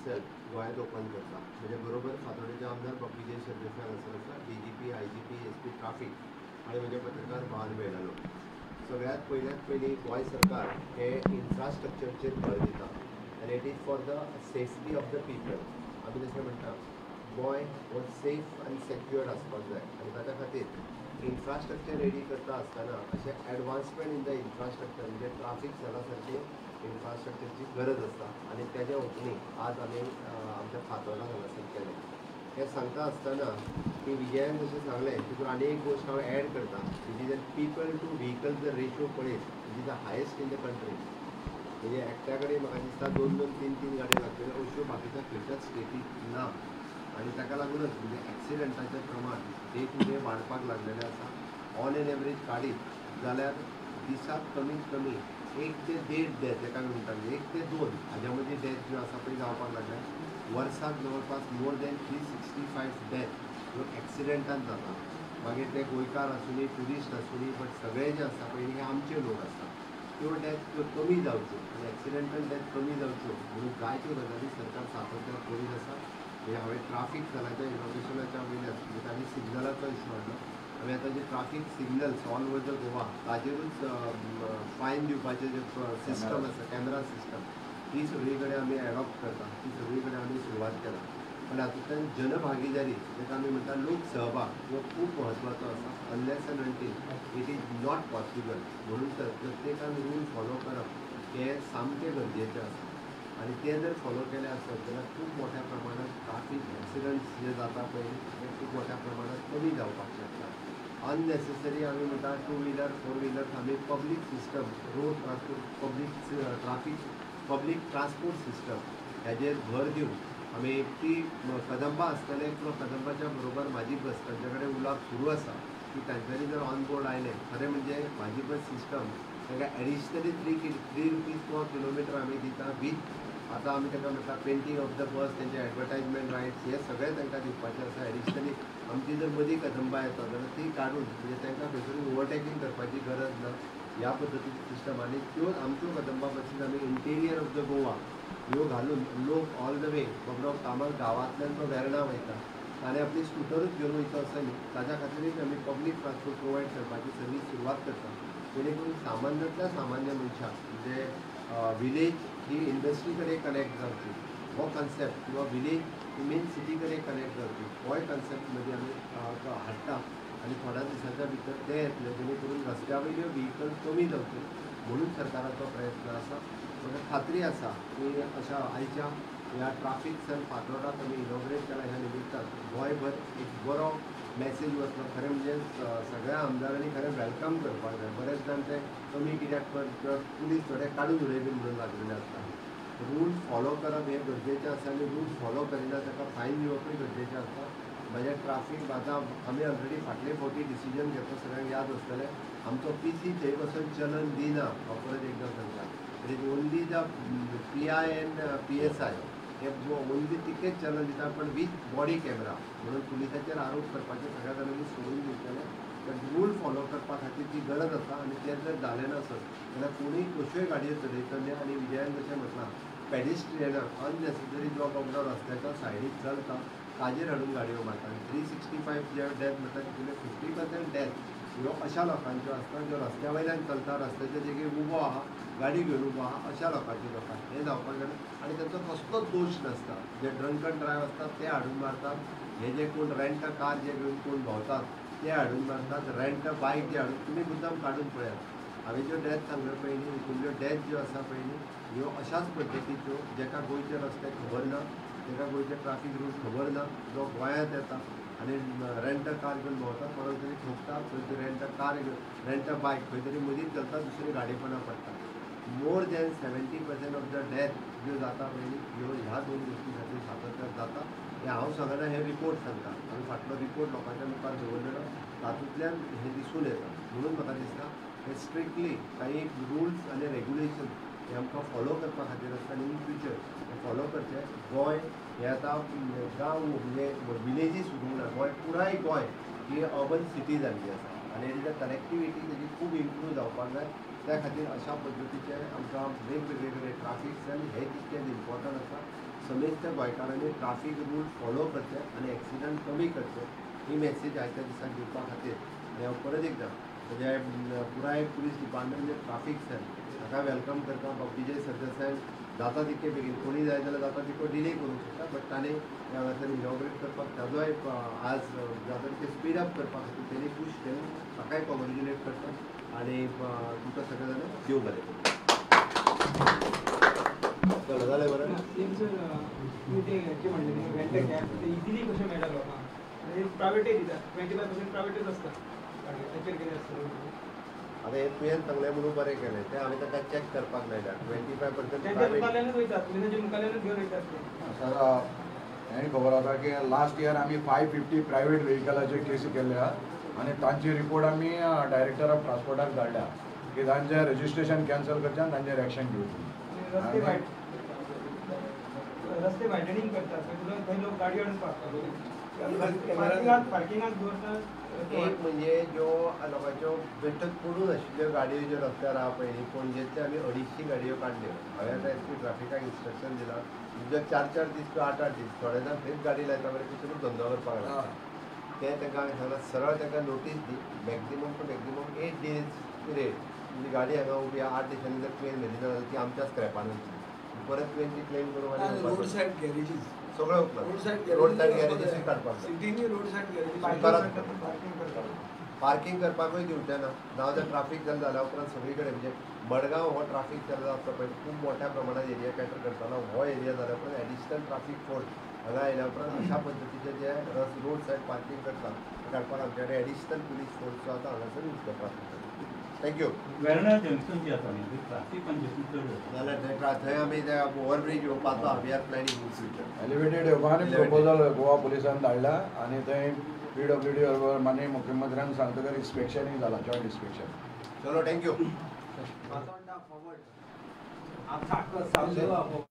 Sale गोंयांत open करता म्हणजे बरोबर फातोर्डेचे आमदार विजय सरदेसाय हांगासर आसा, DGP, IGP, SP ट्राफिक आणि म्हणजे पत्रकार भान मेळ्ळलो. सगळ्यात पयली गोंय सरकार हे इन्फ्रास्ट्रक्चरचेर भर दिता आनी it is for the safety of the people. आमी जशें म्हणटा गोंय हो सेफ आनी सेक्युअर्ड आसपाक जाय आनी ताच्या खातीर इन्फ्रास्ट्रक्चर रेडी करता आसतना अशें एडवान्समेंट इन द इन्फ्रास्ट्रक्चर म्हणजे ट्राफीक सेला सारकी इन्फ्रास्ट्रक्चरची गरज आसता आनी तेज्या ओपनिंग आज आमी आमच्या फातोर्डा हांगासर केलें. हें सांगता आसतना की विजयान जशें सांगलें तितून आनी एक गोश्ट हांव एड करता, it is people to vehicle जर रेशो पळयत it is the highest in the country. म्हणजे एकट्या कडेन म्हाका दिसता 2-2, 3-3 गाडयो लागतल्यो अश्यो बाकीच्या खंयच्याच स्टेटीक ना आनी ताका लागूनच म्हणजे एक्सिडंटाचें प्रमाण डे टू डे वाडपाक लागलेलें आसा. ऑन एन एवरेज काडीत जाल्यार दिसाक कमीत कमी 1 ते 1.5 डेथ एका म्हणटाले 1 ते 2 हाज्या मदीं डेथ ज्यो आसा पळय जावपाक लागल्या. वर्साक जवळपास मोर देन 365 डेथ ह्यो एक्सिडेंटान जाता. मागीर ते गोंयकार आसुनी ट्युरिस्ट आसुनी बट सगळे जे आसा पळय हे आमचे लोक आसता. त्यो डेथ त्यो कमी जावच्यो आनी एक्सिडेंटल डेथ कमी जावच्यो म्हणून जायत्यो गजाली सरकार सातत्यान करीत आसा. म्हणजे हांवें ट्राफीक सेलाच्या इनोग्रेशनाच्या वयल्यान म्हणजे तांणी सिग्नलाचो इशू हाडलो. आमी आतां जे traffic signals all over the Goa ताजेरूच फायन दिवपाचें जे सिस्टम आसा कॅमेरा सिस्टम ती सगळी कडेन आमी एडॉप्ट करता, ती सगळी कडेन आमी सुरवात केला. पण हातूंतल्यान जनभागीदारी जेका आमी म्हणटा लोक सहभाग हो खूब म्हत्वाचो आसा. Unless end until it is not possible. म्हणून तर प्रत्येकान रूल फॉलो करप हें सामकें गरजेचें आसा आनी तें जर फॉलो केलें आसत जाल्यार खूब मोठ्या प्रमाणात ट्राफीक एक्सिडंट्स जे जाता पळय ते खूब मोठ्या प्रमाणात कमी जावपाक शकता. अननेसेसरी आमी म्हणटा 2 व्हिलर 4 व्हिलर्स आमी public system road transport public transport system हेजेर भर दिवन आमी ती कदंबा आसतले किंवा कदंबाच्या बरोबर म्हाजी बस तांचे कडेन उलोवप सुरू आसा की तांच्यांनी जर ऑन बोर्ड आयलें खरें म्हणजे म्हाजी बस सिस्टम तांकां एडिशनली 3 रुपीज पर किलोमिटर आमी दिता वीथ आतां आमी ताका म्हणटा पेंटींग ऑफ द बस तेंचे एडवर्टायजमेंट रायट्स हे सगळे तांकां दिवपाचें आसा. एडिशनली आमची जर मदीं कदंबा येता जाल्यार ती काडून म्हणजे तांकां खंयसरूय ओवरटेकिंग करपाची गरज ना. ह्या पद्दतीचो सिस्टम आनी त्यो आमच्यो कदंबा बसीन आमी इंटेरियर ऑफ द गोवा ह्यो घालून लोक ऑल द वे बाबडो कामाक गांवांतल्यान तो वेर्णा वयता आनी आपली स्कुटरूच घेवन वयता असो न्ही ताज्या खातीरच आमी पब्लीक ट्रान्सपोर्ट प्रोवायड करपाची सर्वीस सुरवात करता जेणे करून सामान्यांतल्या सामान्य मनशाक म्हणजे विलेज ही इंडस्ट्री कडेन कनेक्ट जावची हो कन्सेप्ट किंवा विलेज ही मेन सिटी कडेन कनेक्ट जावची होय कन्सेप्ट मध्ये आमी हाडटा आनी थोड्या दिसांच्या भितर ते येतले जेणे करून रस्त्या वयल्यो व्हेकल्स कमी जावच्यो म्हणून सरकाराचो प्रयत्न आसा. म्हाका खात्री आसा की अशा आयच्या ह्या ट्राफीक सेल फातोर्डाक आमी इनॉग्रेट केला ह्या निमित्तान गोंयभर एक बरो मॅसेज वतलो. खरें म्हणजे सगळ्या आमदारांनी खरें वेलकम करपाक जाय. बरेच जाण ते कमी कित्याक किंवा पुलीस थोडे काडून उडय बीन म्हणून लागलेले आसता. रूल्स फॉलो करप हें गरजेचें आसा आनी रूल्स फॉलो करिना ताका फायन दिवपूय गरजेचें आसता. म्हणजे ट्राफीक आतां आमी ऑलरेडी फाटले फावटी डिसिजन घेतलो सगळ्यांक याद आसतलें आमचो PC थंय बसून चलन दिना हांव परत एकदां सांगता. It is only the PI end PSI हे ओन्ली तिकेच चलन दिता पण वीथ बॉडी कॅमेरा म्हणून पुलिसाचेर आरोप करपाचे सगळ्या जाणांनी सोडून दिवचेले. पण रूल फॉलो करपा खातीर ती गरज आसा आनी तें जर जालें नसत जाल्यार कोणूय कश्योय गाडयो चलयतले आनी विजयान जशें म्हटलां पेडिस्ट्रियनाक अननेसेसरी जो बाबडो रस्त्याच्या सायडीक चलता ताजेर हाडून गाडयो मारता. 365 जे डेथ म्हणटा तितूंतले 50% डेथ ह्यो अशा लोकांच्यो आसता ज्यो रस्त्या वयल्यान चलता रस्त्याच्या जाग्यार उबो आहा गाडी घेवन उबो आहा अशा लोकांच्यो जाता. हें जावपाक जाय आनी तांचो कसलोच दोश नासता. जे ड्रंक अँड ड्रायव्ह आसतात ते हाडून मारतात. हे जे कोण रेंट कार जे घेवन कोण भोंवतात ते हाडून मारतात. रेंट बायक जे हाडून तुमी मुद्दाम काडून पळयात. हांवें ज्यो डेथ सांगल्यो पळय न्ही हितूंतल्यो डेथ ज्यो आसा पळय न्ही ह्यो अशाच पद्दतीच्यो जेका गोंयचे रस्ते खबर ना तेका गोंयचे ट्राफीक रूल खबर ना जो गोंयांत येता आनी रेंट कार घेवन भोंवता कोणाक तरी ठोकता खंय तरी रेंट बायक खंय तरी मदींच चलता दुसरी गाडयेपणां पडटा. More than 70% of the death ज्यो जाता पळय न्ही ह्यो ह्या 2 गोश्टी खातीर सातत्यान जाता. हें हांव सांगना हे रिपोर्ट सांगता आमी फाटलो रिपोर्ट लोकांच्या मुखार दवरलेलो तातूंतल्यान हें दिसून येता. म्हणून म्हाका दिसता हे स्ट्रिक्टली काही रुल्स आनी रेग्युलेशन हे आमकां फॉलो करपा खातीर आसता आनी इन फ्युचर हे फॉलो करचे. गोंय हे आतां गांव म्हणजे विलेजीस उरूंक गोंय पुराय गोंय ही अर्बन सिटी जाल्ली आसा आनी हेजी कनेक्टिविटी तेजी खूब इम्प्रूव जावपाक जाय. त्या खातीर अशा पद्दतीचे आमकां वेगवेगळे ट्राफीक सेल हे तितकेच इम्पॉर्टंट आसा. समेस्त गोंयकारांनी ट्राफीक रूल फॉलो करचे आनी एक्सिडंट कमी करचे ही मेसेज आयच्या दिसाक दिवपा खातीर हांव परत एकदां म्हणजे पुराय पुलीस डिपार्टमेंट म्हणजे ट्राफीक सेल हाका वेलकम करता बाकीचे सरदेसाय जाता तितके बेगीन कोणी जाय जाल्यार जाता तितको डिले करूंक शकता बट ताणें ह्या वर्सार इनॉग्रेट करपाक ताजोय आज जाता तितके स्पीड अप करपा खातीर तेणी पूश केलें ताकाय कॉंग्रेच्युलेट करता आनी तुमकां सगळे जाणां देव बरें करूं जालें बरें इजिली कशें मेळटा लोकांक प्रायवेटय दितात 25% प्रायवेटच आसता ताचेर कितें आसता आता हे तुवें सांगलें म्हणून बरें केलें तें हांवें ताका चॅक करपाक मेळटा 25% त्यांच्या मुखाल्यानूच वयतात म्हणजे मुखाल्यानूच घेवन वयतात ते सर हें खबर आसा की लास्ट इयर आमी 550 प्रायवेट व्हेकलाचे केसी केल्ल्या आनी तांची रिपोर्ट आमी डायरेक्टर ऑफ ट्रान्सपोर्टाक धाडल्या की तांचें रजिस्ट्रेशन कॅन्सल करचें आनी तांचेर एक्शन घेवची रस्ते वायडनिंग करतात थंय लोक गाडयो हाडून पार्किंगाक दवरतात एक म्हणजे ज्यो लोकांच्यो बेठक पडून आशिल्ल्यो गाडयो ज्यो रस्त्यार आहा पळय पणजेंतल्यो आमी 250 गाडयो काडल्यो हांवें आतां एसपी ट्राफिकाक इन्स्ट्रक्शन दिलां जो 4-4 दीस किंवा 8-8 दीस थोडे जाण थंयच गाडी लायता बरें तितूनच धंदो करपाक लागता तें ताका हांवें सांगलां सरळ ताका नोटीस दी maximum to maximum 8 days period तुजी गाडी हांगा उबी 8 दिसांनी जर क्लेम मेली जाल्यार ती आमच्या स्क्रॅपान परत तुवें ती क्लेम करून आनी रोड सायड गॅरेजीस सगळं उपलब्ध रोड सायड गॅरेजीसूय काडपाक सिटीनी रोड सायड गॅरेजीस पार्किंग करतात पार्किंग करपाकूय दिवचें ना नाव जर ट्राफीक जालें जाल्या उपरांत सगळी कडेन म्हणजे मडगांव हो ट्राफीक जाल्लो आसता पळय खूब मोठ्या प्रमाणात एरिया कॅटर करतालो हो एरिया जाल्या उपरांत एडिशनल ट्राफीक फोर्स हांगा आयल्या उपरांत अशा पद्दतीचे जे रोड सायड पार्किंग करता काडपाक आमचे कडेन एडिशनल पुलीस फोर्स जो आतां हांगासर यूज करपाक थँक्यू वेर्णा जंक्शन जी आसा न्ही ट्राफीक कंजेशन चड जाल्यार थंय आमी ते ओवरब्रीज येवपाचो we are planning in future elevated येवपा आनी प्रपोजल गोवा पुलिसान धाडला आनी थंय PWD बरोबर माननीय मुख्यमंत्र्यान सांगतकर इन्स्पेक्शनूय जालां जॉयंट इन्स्पेक्शन चलो थँक्यू आता